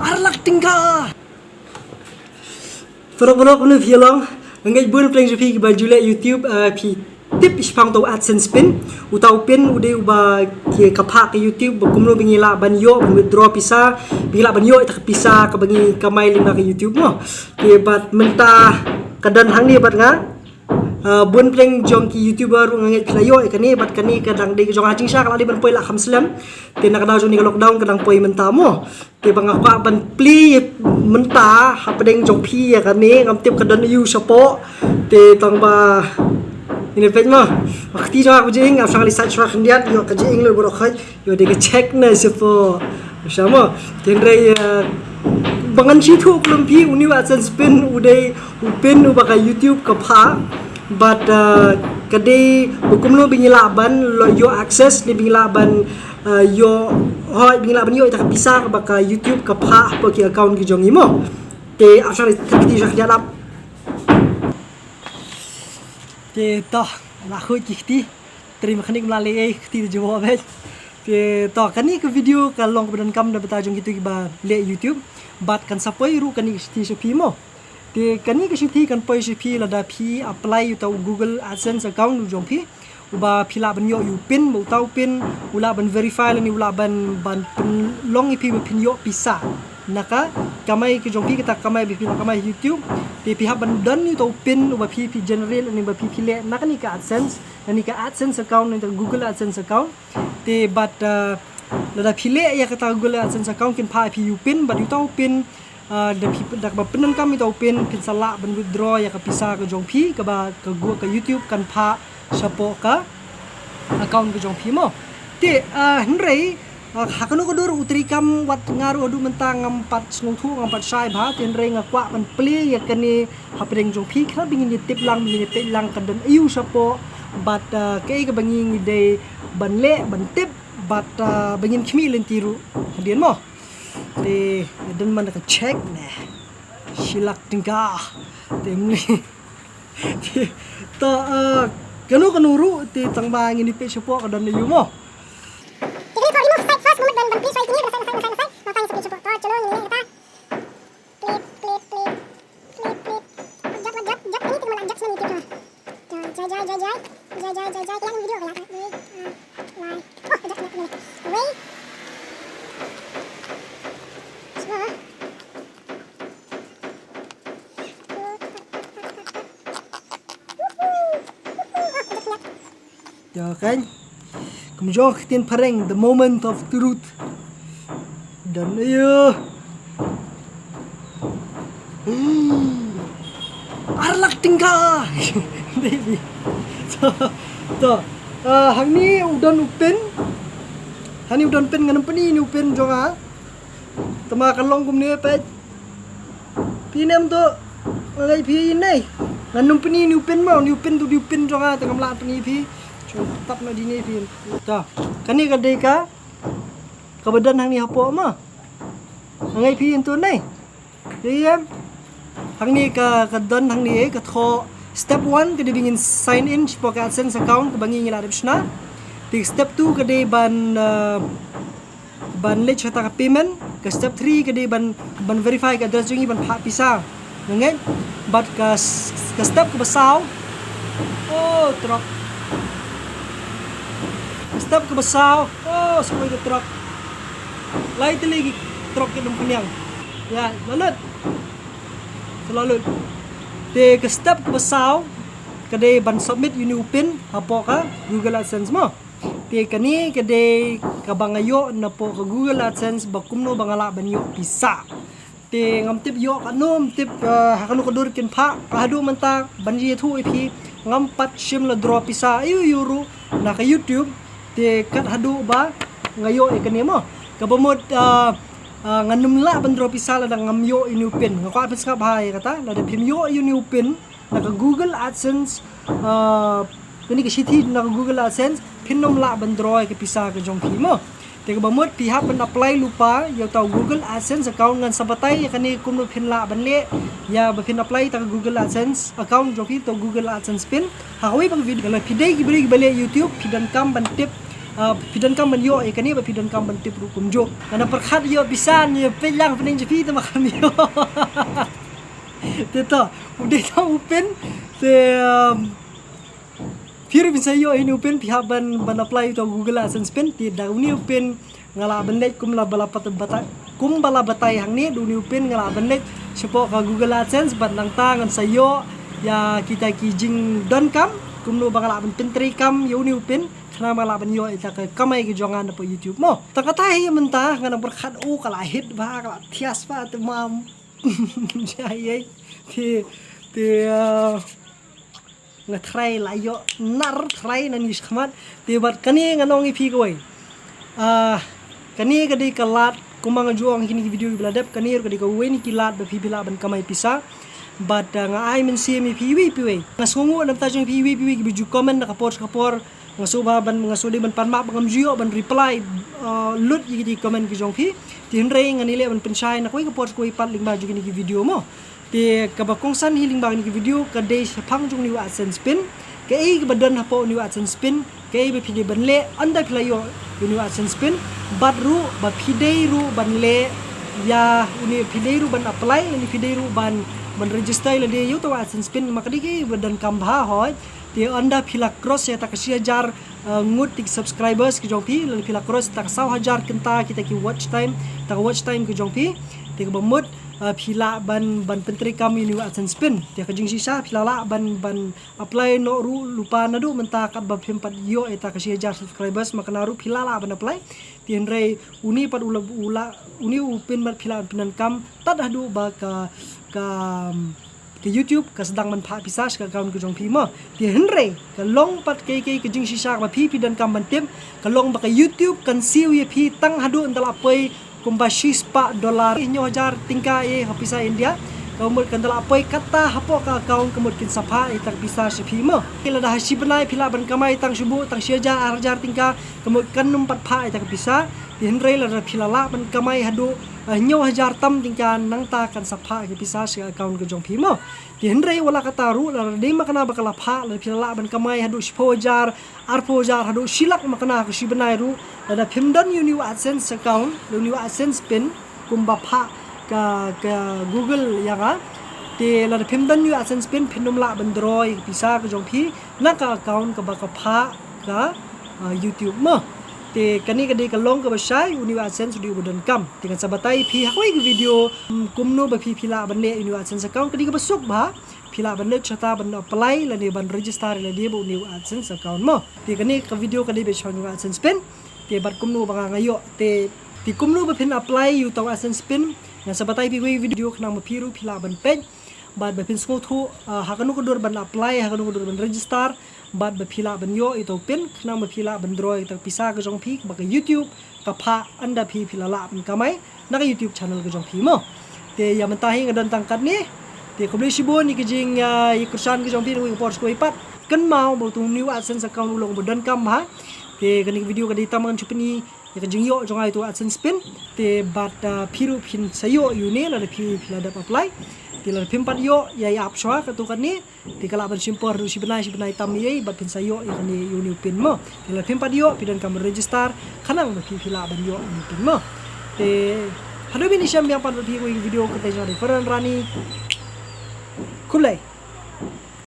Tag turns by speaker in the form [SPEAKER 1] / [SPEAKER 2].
[SPEAKER 1] Arlak tinggal. Perok-perok nu violong, ngai bun playing jupi ba jule YouTube pi tip ispang to AdSense pin, utau pin ude uba ke kapak ke YouTube bakumno bingila ban yo withdraw pisa, bingila ban yo tak pisa ka bangi kamai lima ke YouTube mo. Ke bat mentah kadan hang ni bat nga bun playing jong ki YouTuber ngai playo kani bat kani kadang de jong hajing sha kala di ban poi la khamslam, te nak kadang jong ni lockdown kadang poi mentah mo. Ke bang apa ban pli mentah hapadeng jong pi ya kani ngam tip kadan yu sapo te tang ba ini page mah waktu jawab kujing after kali search rak ndiat yo kajing lo borok khai yo de check na sapo sama tenre bangan situ klum pi uni AdSense pin uday upin ubaka YouTube kapha but kade bukum no bingila ban lo yo access ni bingila ban yo hoi bingila ban yo ita bisa baka YouTube kapha paki account ki jong imo te after kali rak jalap te toh laku kihti terima kasih melalui kihti jawab te toh kani ke video kalong kemudian kam dapat ajung gitu ba le YouTube bat kan sapoi ru kani kihti sepi mo te kani kihti kan poi sepi lada pi apply utau Google AdSense account jong pi uba pila ban yo pin mo tau pin ula ban verify ni ula ban long ipi pin yo pisa naka kamai ke jong pi kita kamai bipin kamai YouTube pi pihak ban dan ni tau pin uba pi general ni ba pi le naka ni ka AdSense ni ka AdSense account ni Google AdSense account te bat lada pile ya kata Google AdSense account kin pa pi pin ba di tau pin da pi dak ba penan kami tau pin kin sala ban withdraw ya ka pisa ke jong pi ka ba ke YouTube kan pa sapo ka account ke jong pi mo te hnrei hakanu kodur utrikam wat ngaru adu mentang ngampat ngungtu ngampat sai ba ten reng akwa man pli ya kani hapreng jong pi kha bingin tip lang kadan ayu sapo bat kei ka bangin de banle ban tip bat bangin khmi len tiru hadian mo te dan man ka check ne silak tingka temni ta kanu kanuru te tangba ngini pe sapo kadan ayu mo ya kan kemudian kita pareng the moment of truth dan ayo arlak tinggal baby to hang ni udan upin hani udan pen ngan pani ni upin jonga tama kalong kum ni pe pinem to ngai pi nei ngan pani ni upin mau ni upin tu di upin jonga tengam la pani pi tap na dini pi ta kani kadai ka kabadan hang ni hapo ma ngai pi tu nei diam hang ni ka kadan hang ni ka tho step 1 kada bingin sign in sebagai AdSense account kebangi ngila adapsna di step 2 kada ban le chata ka payment ke step 3 kada ban verify ka address jungi ban pha pisa ngai bat ka step ke basau oh truk step ke basau oh semua itu truk lai lagi truk ke dumpuniang ya lalut te ke step ke basau kade ban submit uni upin hapo ka Google AdSense mo te kani kade ka bangayo na po ka Google AdSense bakumno bangala banyo pisa te ngam tip yo kanom tip hakanu kodur kin pha kahadu manta banji thu ipi ngam pat shim la draw pisa ayu yuru na ka YouTube te kat hadu ba ngayo kani mo kabamod nganum la bandro pisala dang ngamyo inupin ngakwa pes ka bahay kata la de pimyo inupin naka Google AdSense kani ka city naka Google AdSense pinom la bandro ke pisa ka jong pimo te ka bamot pihak ban apply lupa yo taw Google AdSense account ngan sabatay kani kumno pin la banle ya ba pin apply ta Google AdSense account jong pi to Google AdSense pin hawi bang video la pidai ki bali YouTube pidan kam ban tip pidan kam ban yo kani ba pidan kam ban tip ru kum jo ana perkhat yo bisan yo pelang pening jepi te makam yo te to udah ta open te Piri bisa yo ini open pihak ban apply to Google AdSense pin ti da uni open ngala bandai kum la bala kum bala batai hang ni du ni open ngala bandai sepo ka Google AdSense ban nang tangan sayo ya kita kijing don kam kum no bangala ban pentri kam yo ni open khana bala ban yo ita ka kamai ki jongan po YouTube mo ta kata hi mentah ngana berkhat kala hit ba kala thias ba te mam jai ti ngatrai la yo nar trai nan is khmat te bat kani nganong ipi koi kani kadi kalat kumang juang kini video biladap kani kadi ko weni kilat ba pibila ban kamai pisa bat nga ai men si mi piwi piwi ngasungu nam ta jong piwi piwi biju comment na kapor ngasuba ban ngasudi ban panma bangam jio ban reply lut yi comment ki jong pi tin re ngani le ban pensai na koi kapor koi pat ling baju kini video mo ti kabakongsan hiling bang ni video kadai sepang jung ni AdSense pin ke ai badan hapo ni AdSense pin ke ai be pide ban le anda playo ni AdSense pin bat ru ba pide ru ban le ya uni pide ru ban apply ni pide ru ban register le de yo to AdSense pin makadi ke badan kambha hoy ti anda pila cross ya tak 1000 ngut tik subscribers ki jong pi le pila cross tak 1000 kenta kita ki watch time ki jong pi ti ka bamut pila ban pentri kami ni AdSense pin dia kajing sisa pila la ban apply no ru lupa nadu menta kat ba pempat yo eta ka 1000 subscribers makana ru pila la ban apply tien re uni pat ula uni upin bat pila pinan kam tad hadu ba ke YouTube ka sedang man pha pisas ka account ko jong pi mo tien re ka long pat ke kajing sisa ba pi dan kam ban tem ka long ba ka YouTube kan siu ye pi tang hadu antala pai kumbashis pa dolar inyo jar tingka hapisa India kamut kandala apai kata hapo ka kaun kamut kin sapha itak bisa sepima kila dah sibenai pila ban kamai tang subu tang siaja arjar tingka kamut kanum pat pha itak bisa dihenrei la pila la ban kamai hadu nyo hajar tam tingka nang ta kan sapha ke bisa se kaun ke jong phima dihenrei wala kata ru la de makana bakala pha la pila la ban kamai hadu sipojar arpojar hadu silak makana ku sibenai ru la phimdan uni AdSense account uni AdSense pin kumba pha ka Google ya ga te la phimdan uni AdSense pin phinum la bandroi bisa ke jong phi na ka account ka ba ka pha ka YouTube ma te kani kadi ka long ka basai uni AdSense di budan kam dengan sabatai phi hakoi ke video kumno ba phi phila banle uni AdSense account kadi ka basuk ba phila banle chata ban apply la ne ban register la de bu uni AdSense account ma te kani ka video kadi be chon uni AdSense pin te bat kumno ba ngayo te kumno ba phin apply yu taw AdSense pin nga sabatai pi video khna ma phiru phila ban page bad ba pin sko thu hakanu ko dor ban apply hakanu ko dor ban register bad ba phila ban yo ito pin khna ma phila ban droi tak pisa ka jong phi ba ka YouTube ka pha anda phi phila la ban kamai na ka YouTube channel ka jong phi mo te ya man tahi ngadan tangkat ni te ko bli sibo ni kijing ikusan ka jong phi ko por sko ipat kan mau bo tu new AdSense account ulong bodan kam ha te kani video ka dita man chupni ya kajing yo jong ai tu AdSense pin te bat phiru phin sayo uni la phi phila da apply te la phim pat yo ya ap shwa ka tu kan ni te kala ban simpor ru si benai tam ni bat phin sayo ya kani uni pin mo te la phim pat yo pidan kam register khanang ba phi phila ban yo uni pin mo te hadu bini syam yang pat video ko te jari peran rani kulai